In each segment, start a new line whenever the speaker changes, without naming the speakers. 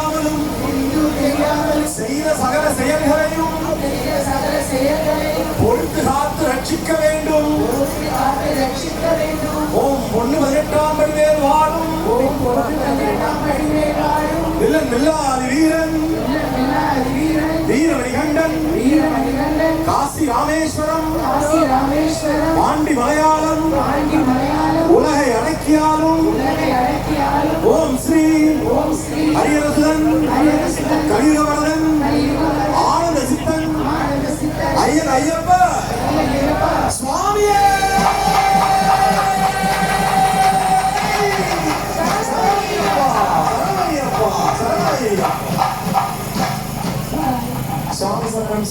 தெரியாமலும் செய்த சகல செயல்களையும் பொறுத்து காத்து ரட்சிக்க வேண்டும். ஓம் பொண்ணு 18ஆம் படிவேல் வாழும் வில்லன் வில்லாதி வீரன் வீரமணிகண்டன் காசி ராமேஸ்வரம் பாண்டி மலையாளம் உலகை அடக்கியாலும் ஓம் ஸ்ரீ ஹரியரசுதன் கலியுகவரதன் ஆனந்த சித்தன் ஐயன் ஐயப்ப சுவாமியே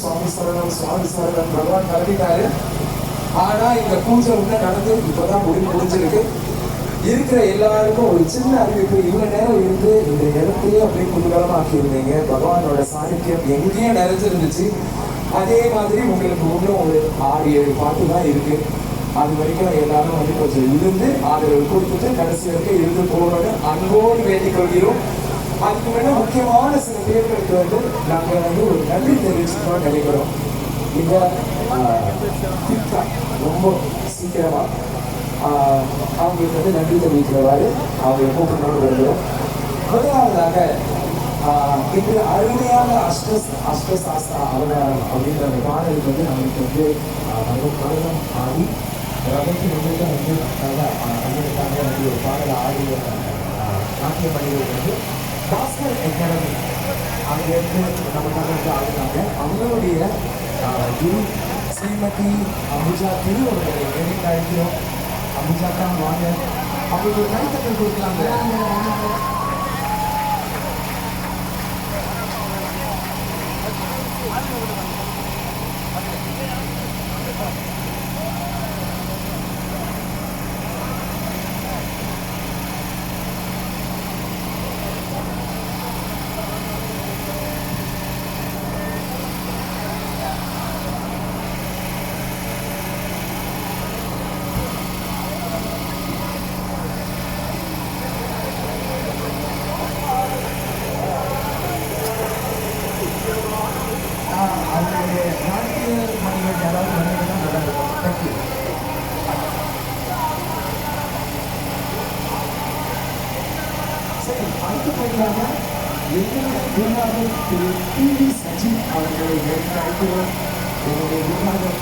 சுவாமி சரணம் பகவான் கிளம்பிட்டாரு. ஆனா இந்த பூஜை வந்து நடந்து இப்பதான் முடிஞ்சிருக்கு. இருக்கிற எல்லாருக்கும் ஒரு சின்ன அறிவிப்பு. இவ்வளவு நேரம் இருந்து இந்த இடத்தையே அப்படியே குதூகலமா ஆக்கியிருந்தீங்க. பகவானோட சாநித்தியம் எங்கேயும் நிறைஞ்சிருந்துச்சு. அதே மாதிரி உங்களுக்கு இன்னும் ஒரு 6-7 பாட்டு தான் இருக்கு. அது வரைக்கும் எல்லாரும் வந்து கொஞ்சம் இருந்து ஆதரவு கொடுத்துட்டு கடைசி வரைக்கும் இருந்து போகணும்னு அன்போடு வேண்டிக் கொள்கிறோம். அதுக்கு முன்னாடி முக்கியமான சில பேர்களுக்கு வந்து நாங்கள் வந்து ஒரு நன்றி தெரிவிச்சுக்கணும்னு நினைக்கிறோம். இந்த ரொம்ப சீக்கிரமா அவங்களுக்கு வந்து நன்றி தெரிவிக்கிறவாறு அவங்க கூப்பிடணும்னு வருகிறோம். முதலாவதாக இன்று அருமையான அஷ்டசாஸ்திர அவதாரம் அப்படின்ற அந்த பாடலுக்கு வந்து நம்மளுக்கு வந்து பருவம் ஆடி ரவைக்கு வந்து அவங்களுக்காக வந்து ஒரு பாடல் ஆடி நாட்டிய பணிகள் வந்து பாஸ்கர் அகாடமி அங்கேருந்து நமக்காக வந்து ஆடினாங்க. அவங்களுடைய குரு ஸ்ரீமதி அம்புஜா அவர்களை வேலைக்கு அழைக்கிறோம். அம்புஜாக்கா வாங்க, அவங்களுக்கு ஒரு கைத்தட்டல் கொடுக்கலாங்க. அடுத்தபடியாக எங்களுடைய குருநாதர் திரு டி.வி. சஜித் அவர்களை அழைக்கிறோம். என்னுடைய குருநாதர்